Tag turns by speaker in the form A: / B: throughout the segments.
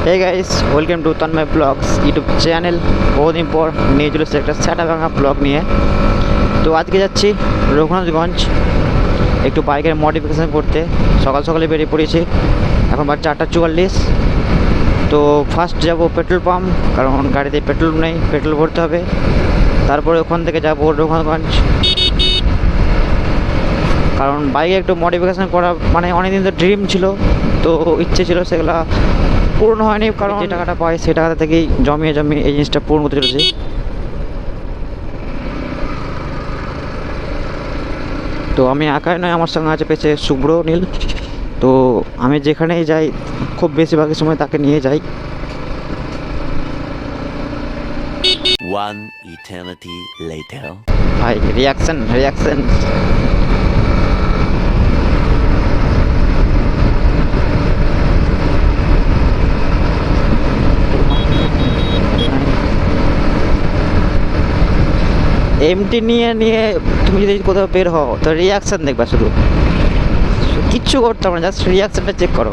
A: Hey guys, welcome to Tanmoy blogs YouTube channel. বহুদিন পর নিয়ে চলেছে একটা স্যাটা ভাঙা ব্লগ নিয়ে। তো আজকে যাচ্ছি রঘুনাথগঞ্জ একটু বাইকের মডিফিকেশান করতে। সকাল সকালে বেরিয়ে পড়েছি, এখন বাজে 4:44। তো ফার্স্ট যাব পেট্রোল পাম্প, কারণ গাড়িতে পেট্রোল নেই, পেট্রোল ভরতে হবে। তারপরে ওখান থেকে যাব রঘুনাথগঞ্জ, কারণ বাইকে একটু মডিফিকেশান করা মানে অনেকদিন তো ড্রিম ছিল, তো ইচ্ছে ছিল, সেগুলো পূর্ণ হয়নি। কারণ যে টাকাটা পাই সেই টাকাটা থেকেই জমিয়ে জমিয়ে এই জিনিসটা পূর্ণ করতে চলেছি। তো আমি একাই নয়, আমার সঙ্গে আছে পেছে শুভ্র, নীল। তো আমি যেখানেই যাই খুব বেশিরভাগই সময় তাকে নিয়ে যাই।
B: One eternity later.
A: ভাই রিয়াকশন রিয়াকশন এমটি নিয়ে নিয়ে তুমি যদি কোথাও বের হও তো রিয়াকশান দেখবা, শুধু কিচ্ছু করতে হবে না, জাস্ট রিয়াকশানটা চেক করো।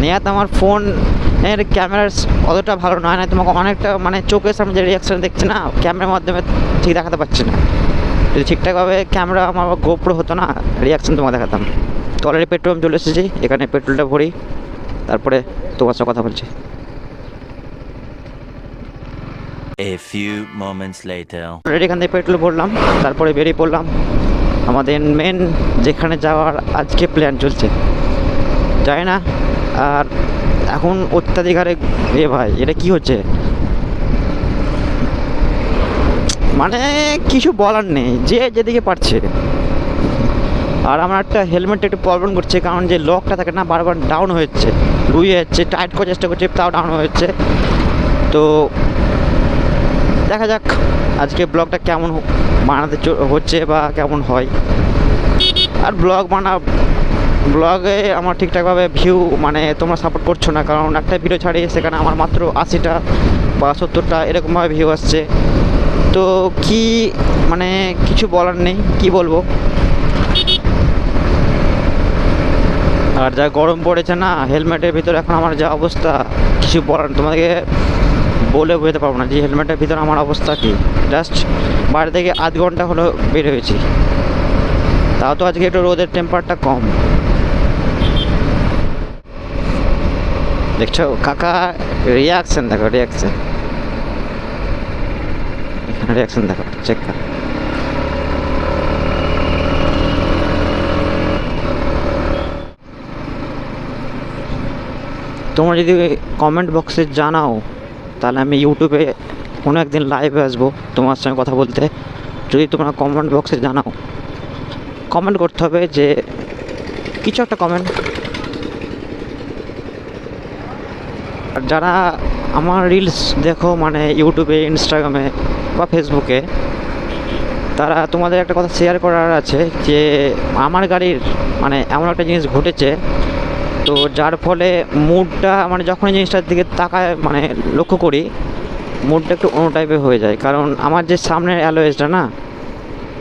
A: নেহাত আমার ফোন এর ক্যামেরার অতটা ভালো নয়, না তোমাকে অনেকটা মানে চোখের সামনে যে রিয়াকশান দেখছে না, ক্যামেরার মাধ্যমে ঠিক দেখাতে পারছি না। যদি ঠিকঠাকভাবে ক্যামেরা আমার গোপ্রো হতো না, রিয়াকশান তোমাকে দেখাতাম। তো অলরেডি পেট্রোল চলে এসেছি, এখানে পেট্রোলটা ভরি, তারপরে তোমার সাথে কথা বলছি।
B: A few moments later.
A: Already এখান থেকে পেট্রোল ভরলাম, তারপরে বেরিয়ে পড়লাম আমাদের মেন যেখানে যাওয়ার আজকে প্ল্যান চলছে। যাই না আর এখন অত্যাধিক হারে ভাই এটা কি হচ্ছে, মানে কিছু বলার নেই, যে যেদিকে পারছে। আর আমার একটা হেলমেটটা একটু প্রবলেম করছে, কারণ যে লকটা থাকে না বারবার ডাউন হচ্ছে, লুয়ে যাচ্ছে, টাইট করার চেষ্টা করছে তাও ডাউন হচ্ছে। তো দেখা যাক আজকে ব্লগটা কেমন বানাতে হচ্ছে বা কেমন হয়। আর ব্লগে আমার ঠিকঠাকভাবে ভিউ মানে তোমরা সাপোর্ট করছো না, কারণ একটা ভিডিও ছাড়ি সেখানে আমার মাত্র 80টা বা 70টা এরকমভাবে ভিউ আসছে। তো কি মানে কিছু বলার নেই, কি বলবো। আর যা গরম পড়েছে না, হেলমেটের ভিতরে এখন আমার যা অবস্থা কিছু বলার তোমাদেরকে বলে বোঝাতে পারবো না যে হেলমেটের ভিতরে আমার অবস্থা কি। জাস্ট বাড়ি থেকে আধ ঘন্টা হলো বের হয়েছি, তাও তো আজকে একটু রোদের টেম্পারটা কম। দেখছো কাকা, রিয়াকশন দেখো, রিয়াকশন এখানে রিয়াকশন দেখো, চেক কর। তোমরা যদি কমেন্ট বক্সে জানাও তাহলে আমি ইউটিউবে কোনো একদিন লাইভে আসবো তোমার সঙ্গে কথা বলতে। যদি তোমরা কমেন্ট বক্সে জানাও, কমেন্ট করতে হবে যে কিছু একটা কমেন্ট। আর যারা আমার রিলস দেখো মানে ইউটিউবে, ইনস্টাগ্রামে বা ফেসবুকে, তারা তোমাদের একটা কথা শেয়ার করার আছে যে আমার গাড়ির মানে এমন একটা জিনিস ঘটেছে, তো যার ফলে মুডটা মানে যখন এই জিনিসটার দিকে তাকায় মানে লক্ষ্য করি, মুডটা একটু অন্য টাইপের হয়ে যায়। কারণ আমার যে সামনের অ্যালয়েসটা না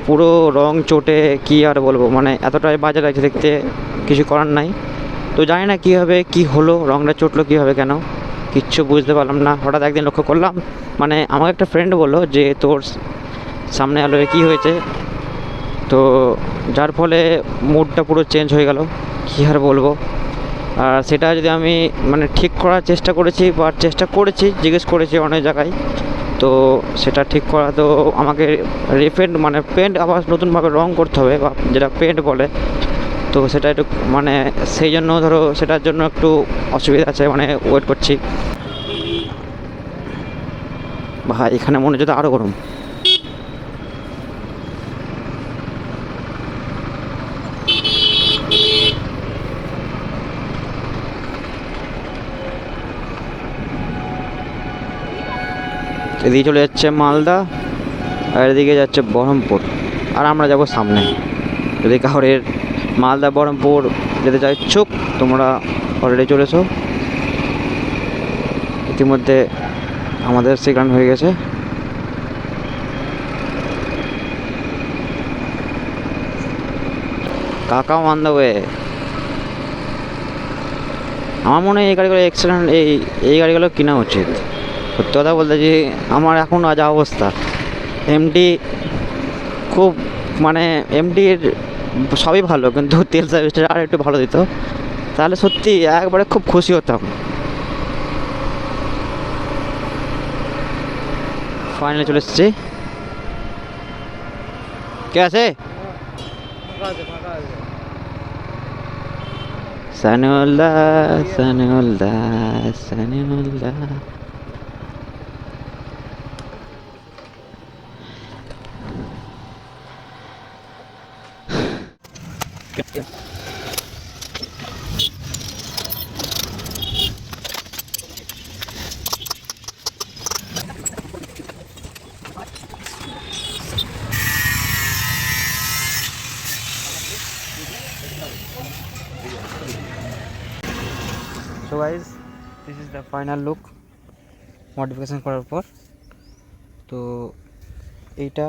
A: পুরো রং চটে, কি আর বলবো, মানে এতটাই বাজে লাগছে দেখতে, কিছু করার নাই। তো জানি না কীভাবে কী হলো, রংটা চটলো কীভাবে, কেন কিচ্ছু বুঝতে পারলাম না। হঠাৎ একদিন লক্ষ্য করলাম, মানে আমাকে একটা ফ্রেন্ড বললো যে তোর সামনে অ্যালয়ে কী হয়েছে, তো যার ফলে মুডটা পুরো চেঞ্জ হয়ে গেল, কী আর বলবো। আর সেটা যদি আমি মানে ঠিক করার চেষ্টা করেছি, জিজ্ঞেস করেছি অনেক জায়গায়, তো সেটা ঠিক করা তো আমাকে রিপেন্ট মানে পেন্ট আবার নতুনভাবে রং করতে হবে, বা যেটা পেন্ট বলে। তো সেটা একটু মানে সেই জন্য ধরো সেটার জন্য একটু অসুবিধা আছে, মানে ওয়েট করছি। ভাই এখানে মনে হচ্ছে আরও গরম। এদিকে চলে যাচ্ছে মালদা, আর এদিকে যাচ্ছে বহরমপুর, আর আমরা যাব সামনে। যদি কাউরের মালদা বহরমপুর যেতে চাই ইচ্ছুক, তোমরা অলরেডি চলেছো। ইতিমধ্যে আমাদের সিগন্যাল হয়ে গেছে। কাকা অন দ্য ওয়ে। আমার মনে হয় এই গাড়িগুলো এক্সেলেন্ট, এই গাড়িগুলো কেনা উচিত। সত্যি কথা বলতে যে আমার এখন যা অবস্থা, এমডি খুব মানে এমডির সবই ভালো, কিন্তু তেল সার্ভিসটা আর একটু ভালো দিত, তাহলে সত্যি একবারে খুব খুশি হতাম। ফাইনালি চলে এসেছি। কে আছে? Saniullah, Saniullah, Saniullah. So guys, this is the final look modification করার পর। তো এইটা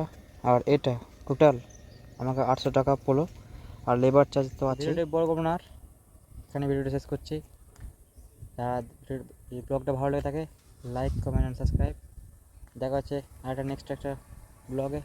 A: আর এটা টোটাল আমাকে 800 টাকা পড়লো, আর লেবার চার্জ তো আছে। বড় করবো না আর, এখানে ভিডিওটা শেষ করছি। যারা এই ব্লগটা ভালো লেগে থাকে, লাইক, কমেন্ট অ্যান্ড সাবস্ক্রাইব। দেখা হচ্ছে আরেকটা নেক্সট একটা ব্লগে।